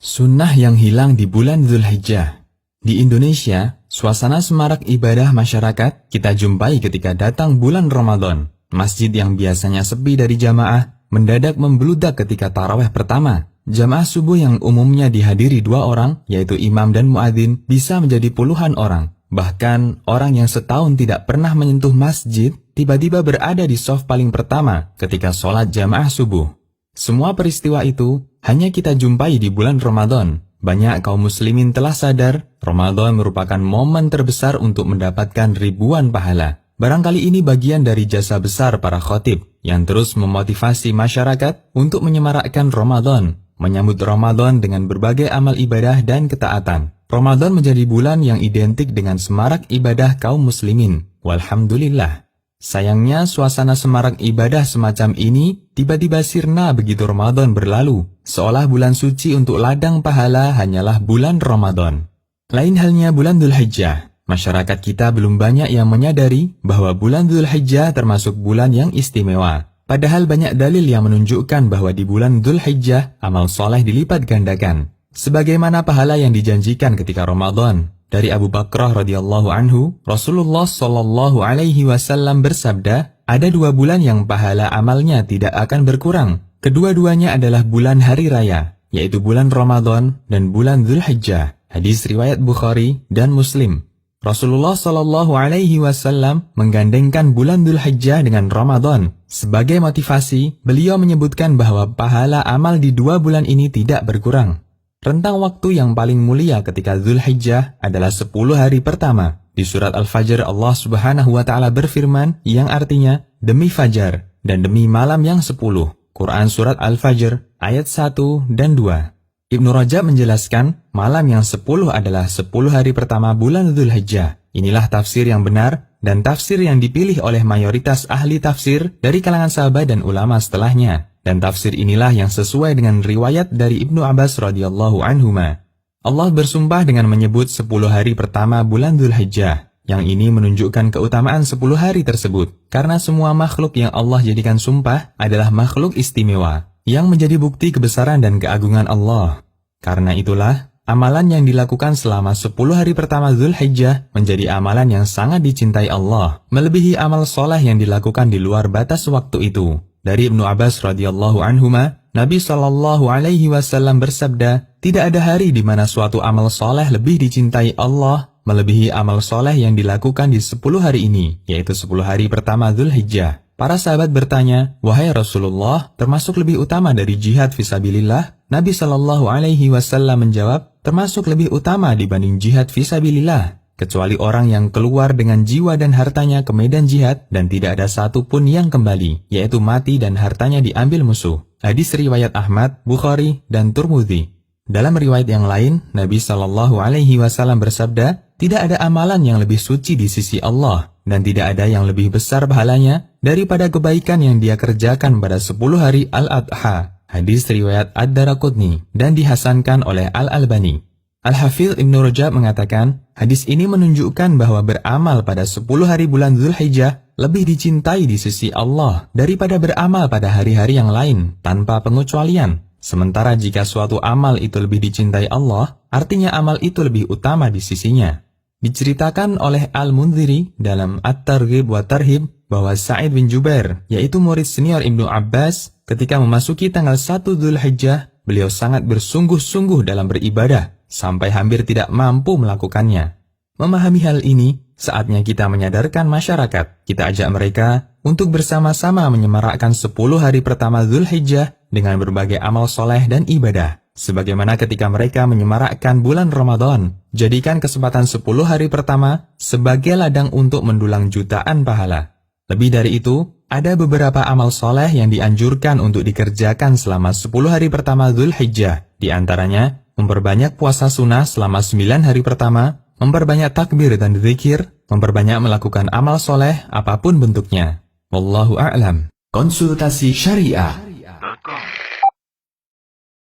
Sunnah yang hilang di bulan Dzulhijjah. Di Indonesia, suasana semarak ibadah masyarakat kita jumpai ketika datang bulan Ramadan. Masjid yang biasanya sepi dari jamaah, mendadak membludak ketika tarawih pertama. Jamaah subuh yang umumnya dihadiri 2 orang, yaitu imam dan muadzin, bisa menjadi puluhan orang. Bahkan, orang yang setahun tidak pernah menyentuh masjid, tiba-tiba berada di shaf paling pertama ketika sholat jamaah subuh. Semua peristiwa itu hanya kita jumpai di bulan Ramadan. Banyak kaum muslimin telah sadar, Ramadan merupakan momen terbesar untuk mendapatkan ribuan pahala. Barangkali ini bagian dari jasa besar para khatib, yang terus memotivasi masyarakat untuk menyemarakkan Ramadan, menyambut Ramadan dengan berbagai amal ibadah dan ketaatan. Ramadan menjadi bulan yang identik dengan semarak ibadah kaum muslimin. Walhamdulillah. Sayangnya suasana semarak ibadah semacam ini tiba-tiba sirna begitu Ramadan berlalu, seolah bulan suci untuk ladang pahala hanyalah bulan Ramadan. Lain halnya bulan Dzulhijjah, masyarakat kita belum banyak yang menyadari bahwa bulan Dzulhijjah termasuk bulan yang istimewa. Padahal banyak dalil yang menunjukkan bahwa di bulan Dzulhijjah amal soleh dilipat gandakan, sebagaimana pahala yang dijanjikan ketika Ramadan. Dari Abu Bakrah radhiyallahu anhu, Rasulullah shallallahu alaihi wasallam bersabda, ada 2 bulan yang pahala amalnya tidak akan berkurang. Kedua-duanya adalah bulan hari raya, yaitu bulan Ramadan dan bulan Dzulhijjah. Hadis riwayat Bukhari dan Muslim. Rasulullah shallallahu alaihi wasallam menggandengkan bulan Dzulhijjah dengan Ramadan. Sebagai motivasi, beliau menyebutkan bahwa pahala amal di 2 bulan ini tidak berkurang. Rentang waktu yang paling mulia ketika Dzulhijjah adalah 10 hari pertama. Di surat Al-Fajr Allah Subhanahu wa Ta'ala berfirman yang artinya demi fajar dan demi malam yang 10. Quran surat Al-Fajr ayat 1 dan 2. Ibnu Rajab menjelaskan malam yang 10 adalah 10 hari pertama bulan Dzulhijjah. Inilah tafsir yang benar dan tafsir yang dipilih oleh mayoritas ahli tafsir dari kalangan sahabat dan ulama setelahnya. Dan tafsir inilah yang sesuai dengan riwayat dari Ibnu Abbas radhiyallahu anhuma. Allah bersumpah dengan menyebut 10 hari pertama bulan Dzulhijjah. Yang ini menunjukkan keutamaan 10 hari tersebut. Karena semua makhluk yang Allah jadikan sumpah adalah makhluk istimewa, yang menjadi bukti kebesaran dan keagungan Allah. Karena itulah, amalan yang dilakukan selama 10 hari pertama Dzulhijjah menjadi amalan yang sangat dicintai Allah, melebihi amal soleh yang dilakukan di luar batas waktu itu. Dari Ibnu Abbas radhiyallahu anhuma, Nabi Shallallahu alaihi wasallam bersabda, tidak ada hari di mana suatu amal soleh lebih dicintai Allah melebihi amal soleh yang dilakukan di 10 hari ini, yaitu 10 hari pertama Dzulhijjah. Para sahabat bertanya, wahai Rasulullah, termasuk lebih utama dari jihad fisabilillah? Nabi Shallallahu alaihi wasallam menjawab, termasuk lebih utama dibanding jihad fisabilillah. Kecuali orang yang keluar dengan jiwa dan hartanya ke medan jihad dan tidak ada satu pun yang kembali, yaitu mati dan hartanya diambil musuh. Hadis riwayat Ahmad, Bukhari, dan Tirmidzi. Dalam riwayat yang lain, Nabi Shallallahu alaihi wasallam bersabda, tidak ada amalan yang lebih suci di sisi Allah, dan tidak ada yang lebih besar pahalanya daripada kebaikan yang dia kerjakan pada 10 hari Al-Adha. Hadis riwayat Ad-Daraqutni dan dihasankan oleh Al-Albani. Al-Hafidz Ibnu Rajab mengatakan, hadis ini menunjukkan bahwa beramal pada 10 hari bulan Dzulhijjah lebih dicintai di sisi Allah daripada beramal pada hari-hari yang lain tanpa pengecualian. Sementara jika suatu amal itu lebih dicintai Allah, artinya amal itu lebih utama di sisinya. Diceritakan oleh Al-Mundhiri dalam At-Targhib wa Tarhib bahwa Sa'id bin Jubair, yaitu murid senior Ibnu Abbas, ketika memasuki tanggal 1 Dzulhijjah, beliau sangat bersungguh-sungguh dalam beribadah, sampai hampir tidak mampu melakukannya. Memahami hal ini, saatnya kita menyadarkan masyarakat. Kita ajak mereka untuk bersama-sama menyemarakkan 10 hari pertama Dzulhijjah dengan berbagai amal soleh dan ibadah. Sebagaimana ketika mereka menyemarakkan bulan Ramadan, jadikan kesempatan 10 hari pertama sebagai ladang untuk mendulang jutaan pahala. Lebih dari itu, ada beberapa amal soleh yang dianjurkan untuk dikerjakan selama 10 hari pertama Dzulhijjah. Di antaranya, memperbanyak puasa sunnah selama 9 hari pertama, memperbanyak takbir dan zikir, memperbanyak melakukan amal soleh apapun bentuknya. Wallahu a'lam. Konsultasi Syariah.